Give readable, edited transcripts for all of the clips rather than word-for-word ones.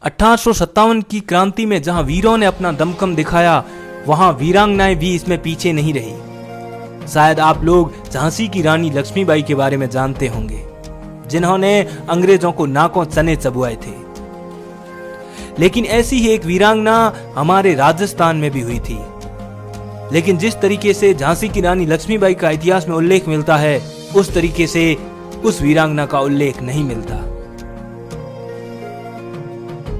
1857 की क्रांति में जहां वीरों ने अपना दमखम दिखाया, वहां वीरांगनाएं भी इसमें पीछे नहीं रही। शायद आप लोग झांसी की रानी लक्ष्मीबाई के बारे में जानते होंगे, जिन्होंने अंग्रेजों को नाकों चने चबुआए थे। लेकिन ऐसी ही एक वीरांगना हमारे राजस्थान में भी हुई थी। लेकिन जिस तरीके से झांसी की रानी लक्ष्मीबाई का इतिहास में उल्लेख मिलता है, उस तरीके से उस वीरांगना का उल्लेख नहीं मिलता।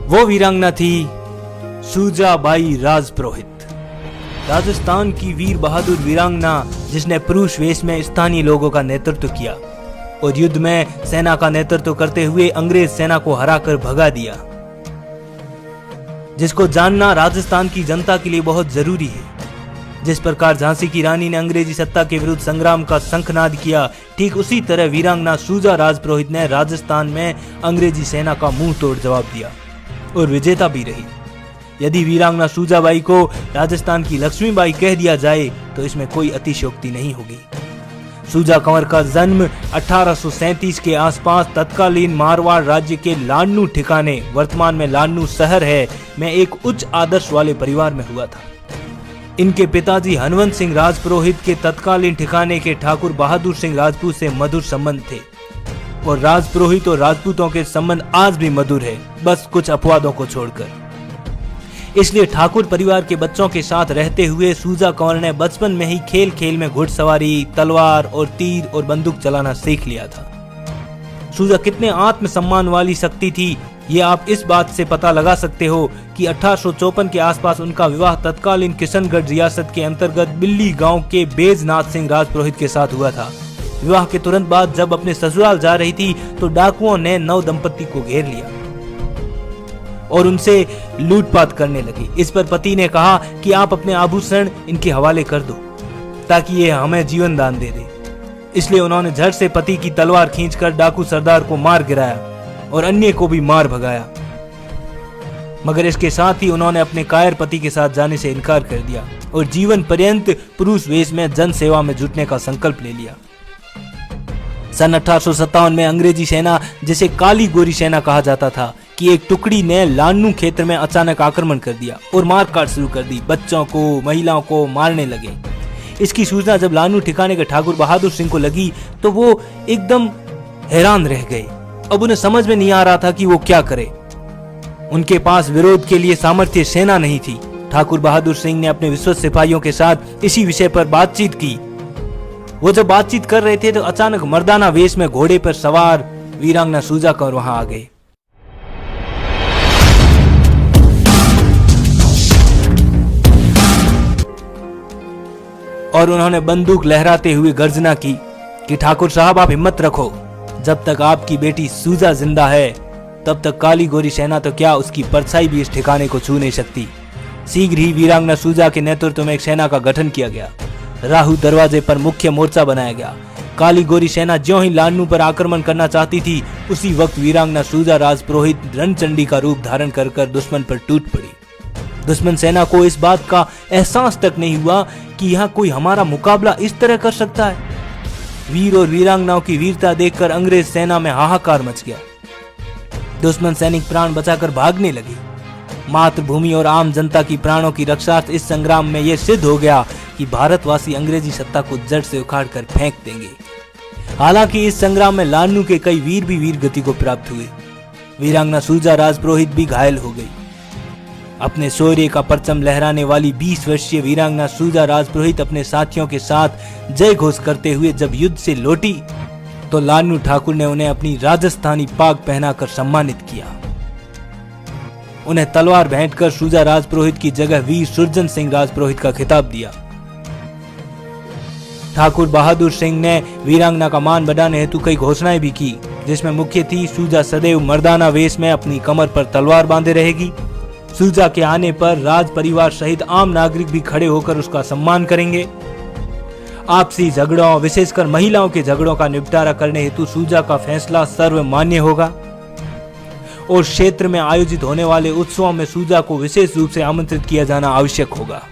वो वीरांगना थी सूजाबाई राजपुरोहित, राजस्थान की वीर बहादुर वीरांगना, जिसने पुरुष वेश में स्थानीय लोगों का नेतृत्व किया और युद्ध में सेना का नेतृत्व करते हुए अंग्रेज सेना को हराकर भगा दिया, जिसको जानना राजस्थान की जनता के लिए बहुत जरूरी है। जिस प्रकार झांसी की रानी ने अंग्रेजी सत्ता के विरुद्ध संग्राम का शंखनाद किया, ठीक उसी तरह वीरांगना सूजा राजपुरोहित ने राजस्थान में अंग्रेजी सेना का मुंह तोड़ जवाब दिया और विजेता भी रही। यदि वीरांगना सूजाबाई को राजस्थान की लक्ष्मीबाई कह दिया जाए तो इसमें कोई अतिशयोक्ति नहीं होगी। सूजा कंवर का जन्म 1837 के आसपास तत्कालीन मारवाड़ राज्य के लाडनू ठिकाने, वर्तमान में लाडनू शहर है, में एक उच्च आदर्श वाले परिवार में हुआ था। इनके पिताजी हनवंत सिंह राजपुरोहित के तत्कालीन ठिकाने के ठाकुर बहादुर सिंह राजपूत से मधुर संबंध थे और राजपुरोहित और राजपूतों के संबंध आज भी मधुर है, बस कुछ अपवादों को छोड़कर। इसलिए ठाकुर परिवार के बच्चों के साथ रहते हुए सूजा कंवर ने बचपन में ही खेल खेल में घुड़सवारी, तलवार और तीर और बंदूक चलाना सीख लिया था। सूजा कितने आत्मसम्मान वाली शक्ति थी, ये आप इस बात से पता लगा सकते हो कि 1854 के आसपास उनका विवाह तत्कालीन किशनगढ़ रियासत के अंतर्गत बिल्ली गांव के बेजनाथ सिंह राजपुरोहित के साथ हुआ था। विवाह के तुरंत बाद जब अपने ससुराल जा रही थी तो डाकुओं ने नव दंपति को घेर लिया और उनसे लूटपाट करने लगे। इस पर पति ने कहा कि आप अपने आभूषण इनके हवाले कर दो ताकि ये हमें जीवन दान दे दे। इसलिए उन्होंने झट से पति की तलवार खींचकर डाकू सरदार को मार गिराया और अन्य को भी मार भगाया। मगर इसके साथ ही उन्होंने अपने कायर पति के साथ जाने से इनकार कर दिया और जीवन पर्यंत पुरुष वेश में जन सेवा में जुटने का संकल्प ले लिया। सन 1857 में अंग्रेजी सेना, जिसे काली गोरी सेना कहा जाता था, की एक टुकड़ी ने लाडनू क्षेत्र में अचानक आक्रमण कर दिया और मारकाट शुरू कर दी। बच्चों को, महिलाओं को मारने लगे। इसकी सूचना जब लाडनू ठिकाने के ठाकुर बहादुर सिंह को लगी तो वो एकदम हैरान रह गए। अब उन्हें समझ में नहीं आ रहा था कि वो क्या करे। उनके पास विरोध के लिए सामर्थ्य सेना नहीं थी। ठाकुर बहादुर सिंह ने अपने विश्वस्त सिपाहियों के साथ इसी विषय पर बातचीत की। वो जब बातचीत कर रहे थे तो अचानक मर्दाना वेश में घोड़े पर सवार वीरांगना सूजा कंवर वहां आ गए। और उन्होंने बंदूक लहराते हुए गर्जना की कि ठाकुर साहब, आप हिम्मत रखो, जब तक आपकी बेटी सूजा जिंदा है तब तक काली गोरी सेना तो क्या, उसकी परछाई भी इस ठिकाने को छू नहीं सकती। शीघ्र ही वीरांगना सूजा के नेतृत्व में एक सेना का गठन किया गया। राहु दरवाजे पर मुख्य मोर्चा बनाया गया। काली गोरी सेना ज्यों ही लाडनू पर आक्रमण करना चाहती थी, उसी वक्त वीरांगना सूजा राजपुरोहित रणचंडी का रूप धारण कर दुश्मन पर टूट पड़ी। दुश्मन सेना को इस बात का एहसास तक नहीं हुआ कि यहाँ कोई हमारा मुकाबला इस तरह कर सकता है। वीर और वीरांगनाओं की वीरता देखकर अंग्रेज सेना में हाहाकार मच गया। दुश्मन सैनिक प्राण बचाकर भागने लगे। मातृभूमि और आम जनता की प्राणों की रक्षार्थ इस संग्राम में यह सिद्ध हो गया कि भारतवासी अंग्रेजी सत्ता को जड़ से उखाड़ कर फेंक देंगे। हालांकि इस संग्राम में लाडनू के कई वीर भी वीर गति को प्राप्त हुए। वीरांगना सूजा राजपुरोहित भी घायल हो गई। अपने शौर्य का परचम लहराने वाली 20 वर्षीय वीरांगना सूजा राजपुरोहित अपने साथियों के साथ जय घोष करते हुए जब युद्ध से लौटी तो लाडनू ठाकुर ने उन्हें अपनी राजस्थानी पाग पहनाकर सम्मानित किया। उन्हें तलवार भेंटकर सूजा राजपुरोहित की जगह वीर सुरजन सिंह राजपुरोहित का खिताब दिया। ठाकुर बहादुर सिंह ने वीरांगना का मान बढ़ाने हेतु कई घोषणाएं भी की, जिसमें मुख्य थी सूजा सदैव मर्दाना वेश में अपनी कमर पर तलवार बांधे रहेगी। सूजा के आने पर राज परिवार सहित आम नागरिक भी खड़े होकर उसका सम्मान करेंगे। आपसी झगड़ों, विशेषकर महिलाओं के झगड़ों का निपटारा करने हेतु सूजा का फैसला सर्वमान्य होगा और क्षेत्र में आयोजित होने वाले उत्सवों में सूजा को विशेष रूप से आमंत्रित किया जाना आवश्यक होगा।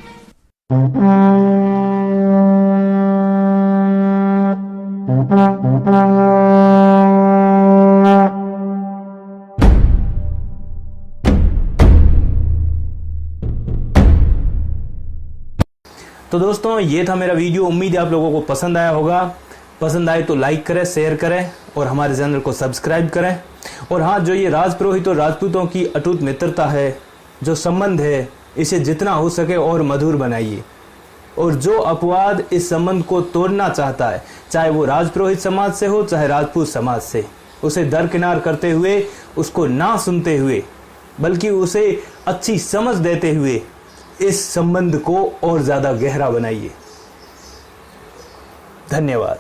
तो दोस्तों ये था मेरा वीडियो, उम्मीद है आप लोगों को पसंद आया होगा। पसंद आए तो लाइक करें, शेयर करें और हमारे चैनल को सब्सक्राइब करें। और हाँ, जो ये राजपुरोहित और राजपूतों की अटूट मित्रता है, जो संबंध है, इसे जितना हो सके और मधुर बनाइए। और जो अपवाद इस संबंध को तोड़ना चाहता है, चाहे वो राजपुरोहित समाज से हो चाहे राजपूत समाज से, उसे दरकिनार करते हुए, उसको ना सुनते हुए, बल्कि उसे अच्छी समझ देते हुए इस संबंध को और ज्यादा गहरा बनाइए। धन्यवाद।